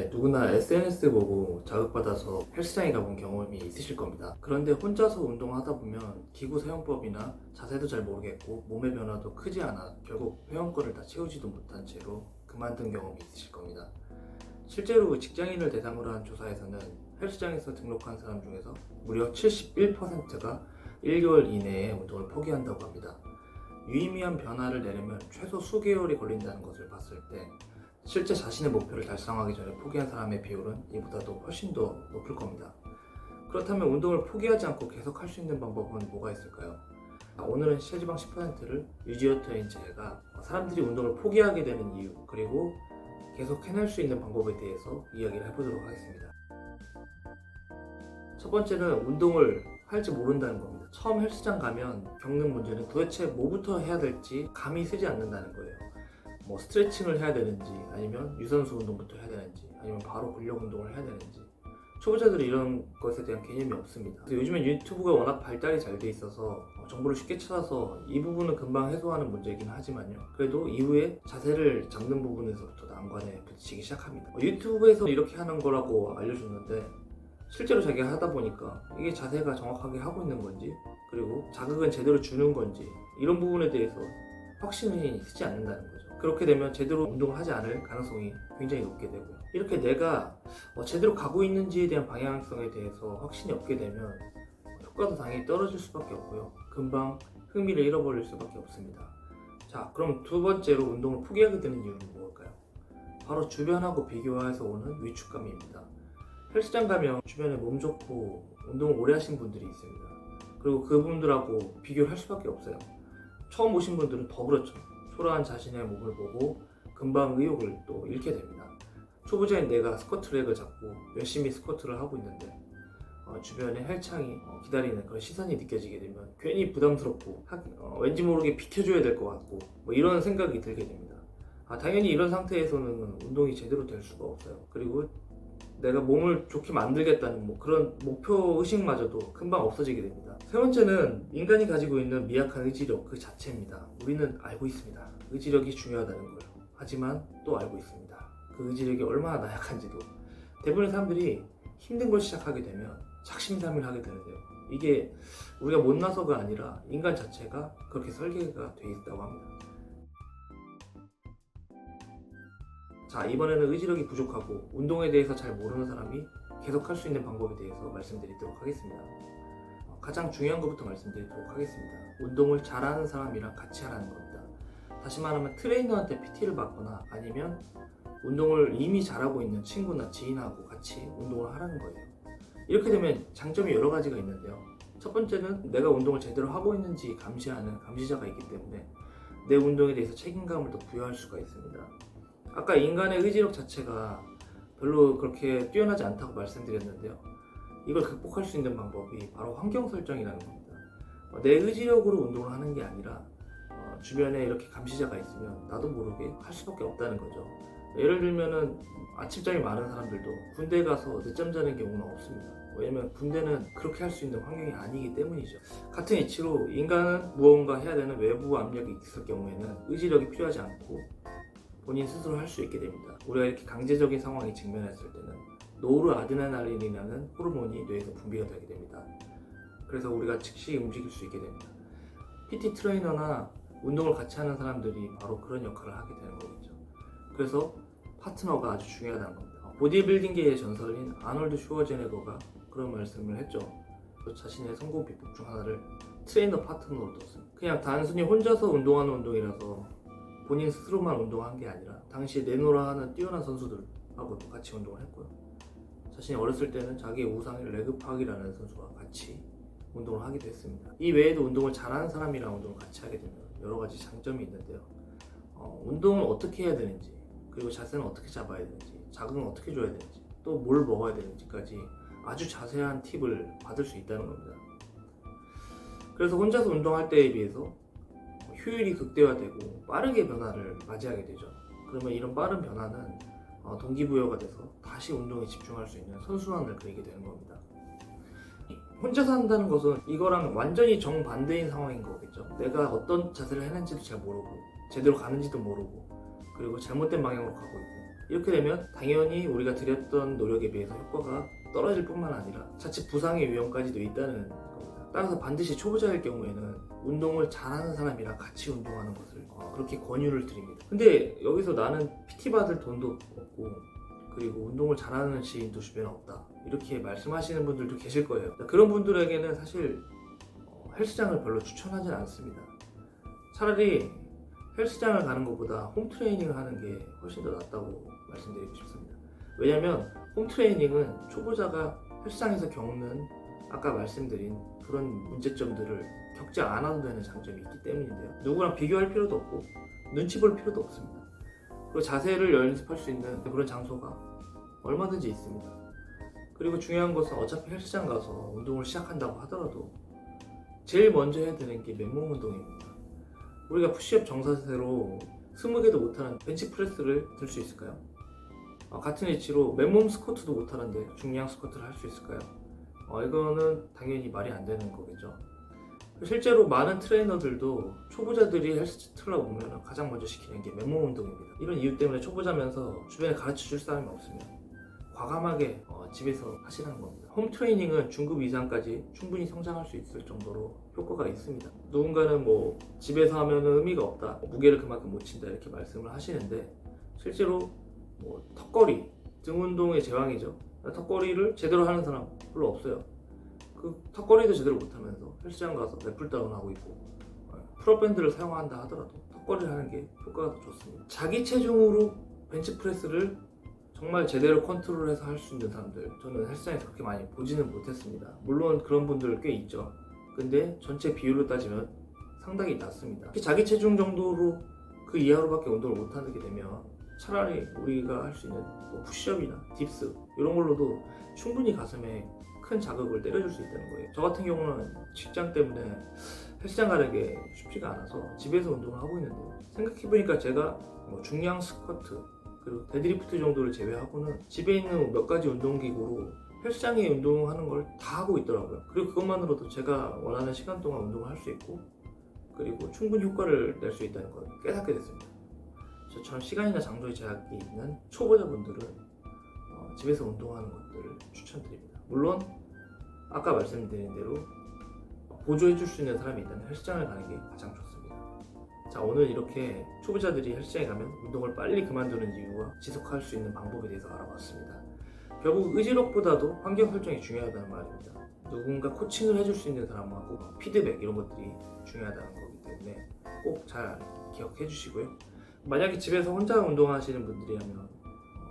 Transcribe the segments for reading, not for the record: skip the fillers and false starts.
누구나 SNS 보고 자극받아서 헬스장에 가본 경험이 있으실 겁니다. 그런데 혼자서 운동하다 보면 기구 사용법이나 자세도 잘 모르겠고 몸의 변화도 크지 않아 결국 회원권을 다 채우지도 못한 채로 그만둔 경험이 있으실 겁니다. 실제로 직장인을 대상으로 한 조사에서는 헬스장에서 등록한 사람 중에서 무려 71%가 1개월 이내에 운동을 포기한다고 합니다. 유의미한 변화를 내려면 최소 수개월이 걸린다는 것을 봤을 때 실제 자신의 목표를 달성하기 전에 포기한 사람의 비율은 이보다도 훨씬 더 높을 겁니다. 그렇다면 운동을 포기하지 않고 계속 할 수 있는 방법은 뭐가 있을까요? 오늘은 체지방 10%를 유지어터인 제가 사람들이 운동을 포기하게 되는 이유, 그리고 계속 해낼 수 있는 방법에 대해서 이야기를 해보도록 하겠습니다. 첫 번째는 운동을 할지 모른다는 겁니다. 처음 헬스장 가면 겪는 문제는 도대체 뭐부터 해야 될지 감이 서지 않는다는 거예요. 스트레칭을 해야 되는지, 아니면 유산소 운동부터 해야 되는지, 아니면 바로 근력 운동을 해야 되는지, 초보자들은 이런 것에 대한 개념이 없습니다. 요즘엔 유튜브가 워낙 발달이 잘 돼 있어서 정보를 쉽게 찾아서 이 부분은 금방 해소하는 문제이긴 하지만요, 그래도 이후에 자세를 잡는 부분에서부터 난관에 부딪히기 시작합니다. 유튜브에서 이렇게 하는 거라고 알려줬는데 실제로 자기가 하다 보니까 이게 자세가 정확하게 하고 있는 건지, 그리고 자극은 제대로 주는 건지, 이런 부분에 대해서 확신이 서지 않는다는 거죠. 그렇게 되면 제대로 운동을 하지 않을 가능성이 굉장히 높게 되고요. 이렇게 내가 제대로 가고 있는지에 대한 방향성에 대해서 확신이 없게 되면 효과도 당연히 떨어질 수밖에 없고요. 금방 흥미를 잃어버릴 수밖에 없습니다. 자, 그럼 두 번째로 운동을 포기하게 되는 이유는 무엇일까요? 바로 주변하고 비교해서 오는 위축감입니다. 헬스장 가면 주변에 몸 좋고 운동을 오래 하신 분들이 있습니다. 그리고 그분들하고 비교를 할 수밖에 없어요. 처음 오신 분들은 더 그렇죠. 초라한 자신의 몸을 보고 금방 의욕을 또 잃게 됩니다. 초보자인 내가 스쿼트 렉을 잡고 열심히 스쿼트를 하고 있는데 주변에 헬창이 기다리는 그런 시선이 느껴지게 되면 괜히 부담스럽고 왠지 모르게 비켜줘야 될 것 같고 이런 생각이 들게 됩니다. 당연히 이런 상태에서는 운동이 제대로 될 수가 없어요. 그리고 내가 몸을 좋게 만들겠다는 그런 목표 의식마저도 금방 없어지게 됩니다. 세 번째는 인간이 가지고 있는 미약한 의지력 그 자체입니다. 우리는 알고 있습니다. 의지력이 중요하다는 걸. 하지만 또 알고 있습니다. 그 의지력이 얼마나 나약한지도. 대부분의 사람들이 힘든 걸 시작하게 되면 작심삼일하게 되는데요. 이게 우리가 못나서가 아니라 인간 자체가 그렇게 설계가 되어 있다고 합니다. 자, 이번에는 의지력이 부족하고 운동에 대해서 잘 모르는 사람이 계속 할 수 있는 방법에 대해서 말씀드리도록 하겠습니다. 가장 중요한 것부터 말씀드리도록 하겠습니다. 운동을 잘하는 사람이랑 같이 하라는 겁니다. 다시 말하면 트레이너한테 PT를 받거나 아니면 운동을 이미 잘하고 있는 친구나 지인하고 같이 운동을 하라는 거예요. 이렇게 되면 장점이 여러 가지가 있는데요. 첫 번째는 내가 운동을 제대로 하고 있는지 감시하는 감시자가 있기 때문에 내 운동에 대해서 책임감을 더 부여할 수가 있습니다. 아까 인간의 의지력 자체가 별로 그렇게 뛰어나지 않다고 말씀드렸는데요. 이걸 극복할 수 있는 방법이 바로 환경 설정이라는 겁니다. 내 의지력으로 운동을 하는 게 아니라 주변에 이렇게 감시자가 있으면 나도 모르게 할 수밖에 없다는 거죠. 예를 들면은 아침잠이 많은 사람들도 군대 가서 늦잠 자는 경우는 없습니다. 왜냐면 군대는 그렇게 할 수 있는 환경이 아니기 때문이죠. 같은 이치로 인간은 무언가 해야 되는 외부 압력이 있을 경우에는 의지력이 필요하지 않고 본인 스스로 할 수 있게 됩니다. 우리가 이렇게 강제적인 상황에 직면했을 때는 노르아드레날린이라는 호르몬이 뇌에서 분비가 되게 됩니다. 그래서 우리가 즉시 움직일 수 있게 됩니다. PT 트레이너나 운동을 같이 하는 사람들이 바로 그런 역할을 하게 되는 거겠죠. 그래서 파트너가 아주 중요하다는 겁니다. 보디빌딩계의 전설인 아놀드 슈워제네거가 그런 말씀을 했죠. 자신의 성공 비법 중 하나를 트레이너 파트너로 뒀습니다. 그냥 단순히 혼자서 운동하는 운동이라서 본인 스스로만 운동한 게 아니라 당시에 내노라 하는 뛰어난 선수들하고도 같이 운동을 했고요. 자신이 어렸을 때는 자기의 우상인 레그팍이라는 선수와 같이 운동을 하기도 했습니다. 이 외에도 운동을 잘하는 사람이랑 운동을 같이 하게 되면 여러 가지 장점이 있는데요. 운동을 어떻게 해야 되는지, 그리고 자세는 어떻게 잡아야 되는지, 자극은 어떻게 줘야 되는지, 또 뭘 먹어야 되는지까지 아주 자세한 팁을 받을 수 있다는 겁니다. 그래서 혼자서 운동할 때에 비해서 효율이 극대화되고 빠르게 변화를 맞이하게 되죠. 그러면 이런 빠른 변화는 동기부여가 돼서 다시 운동에 집중할 수 있는 선순환을 그리게 되는 겁니다. 혼자서 한다는 것은 이거랑 완전히 정반대인 상황인 거겠죠. 내가 어떤 자세를 해낸지도 잘 모르고 제대로 가는지도 모르고 그리고 잘못된 방향으로 가고 있고 이렇게 되면 당연히 우리가 들였던 노력에 비해서 효과가 떨어질 뿐만 아니라 자칫 부상의 위험까지도 있다는 겁니다. 따라서 반드시 초보자일 경우에는 운동을 잘하는 사람이랑 같이 운동하는 것을 그렇게 권유를 드립니다. 근데 여기서 나는 PT 받을 돈도 없고 그리고 운동을 잘하는 지인도 주변에 없다, 이렇게 말씀하시는 분들도 계실 거예요. 그런 분들에게는 사실 헬스장을 별로 추천하진 않습니다. 차라리 헬스장을 가는 것보다 홈트레이닝을 하는 게 훨씬 더 낫다고 말씀드리고 싶습니다. 왜냐면 홈트레이닝은 초보자가 헬스장에서 겪는 아까 말씀드린 그런 문제점들을 겪지 않아도 되는 장점이 있기 때문인데요. 누구랑 비교할 필요도 없고 눈치 볼 필요도 없습니다. 그리고 자세를 연습할 수 있는 그런 장소가 얼마든지 있습니다. 그리고 중요한 것은 어차피 헬스장 가서 운동을 시작한다고 하더라도 제일 먼저 해야 되는 게 맨몸 운동입니다. 우리가 푸시업 정사세로 20개도 못하는 벤치프레스를 들 수 있을까요? 같은 위치로 맨몸 스쿼트도 못하는데 중량 스쿼트를 할 수 있을까요? 이거는 당연히 말이 안 되는 거겠죠. 실제로 많은 트레이너들도 초보자들이 헬스 틀어 보면 가장 먼저 시키는 게 맨몸 운동입니다. 이런 이유 때문에 초보자면서 주변에 가르쳐 줄 사람이 없습니다. 과감하게 집에서 하시라는 겁니다. 홈 트레이닝은 중급 이상까지 충분히 성장할 수 있을 정도로 효과가 있습니다. 누군가는 집에서 하면 의미가 없다, 무게를 그만큼 못 친다, 이렇게 말씀을 하시는데 실제로 턱걸이, 등 운동의 제왕이죠. 턱걸이를 제대로 하는 사람 별로 없어요. 그 턱걸이도 제대로 못하면서 헬스장 가서 랩풀다운 하고 있고 풀업밴드를 사용한다 하더라도 턱걸이를 하는 게 효과가 더 좋습니다. 자기 체중으로 벤치프레스를 정말 제대로 컨트롤해서 할 수 있는 사람들, 저는 헬스장에서 그렇게 많이 보지는 못했습니다. 물론 그런 분들 꽤 있죠. 근데 전체 비율로 따지면 상당히 낮습니다. 특히 자기 체중 정도로 그 이하로밖에 운동을 못하게 되면 차라리 우리가 할 수 있는 푸시업이나 딥스 이런 걸로도 충분히 가슴에 큰 자극을 때려줄 수 있다는 거예요. 저 같은 경우는 직장 때문에 헬스장 가는 게 쉽지가 않아서 집에서 운동을 하고 있는데요. 생각해보니까 제가 중량 스쿼트 그리고 데드리프트 정도를 제외하고는 집에 있는 몇 가지 운동기구로 헬스장에 운동하는 걸 다 하고 있더라고요. 그리고 그것만으로도 제가 원하는 시간 동안 운동을 할 수 있고 그리고 충분히 효과를 낼 수 있다는 걸 깨닫게 됐습니다. 저처럼 시간이나 장소에 제약이 있는 초보자분들은 집에서 운동하는 것들을 추천드립니다. 물론 아까 말씀드린 대로 보조해 줄 수 있는 사람이 있다면 헬스장을 가는 게 가장 좋습니다. 자, 오늘 이렇게 초보자들이 헬스장에 가면 운동을 빨리 그만두는 이유와 지속할 수 있는 방법에 대해서 알아봤습니다. 결국 의지력보다도 환경 설정이 중요하다는 말입니다. 누군가 코칭을 해줄 수 있는 사람하고 피드백 이런 것들이 중요하다는 거기 때문에 꼭 잘 기억해 주시고요. 만약에 집에서 혼자 운동하시는 분들이라면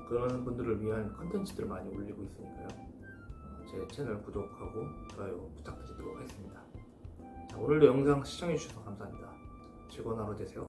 그런 분들을 위한 컨텐츠들을 많이 올리고 있으니까요. 제 채널 구독하고 좋아요 부탁드리도록 하겠습니다. 자, 오늘도 영상 시청해 주셔서 감사합니다. 즐거운 하루 되세요.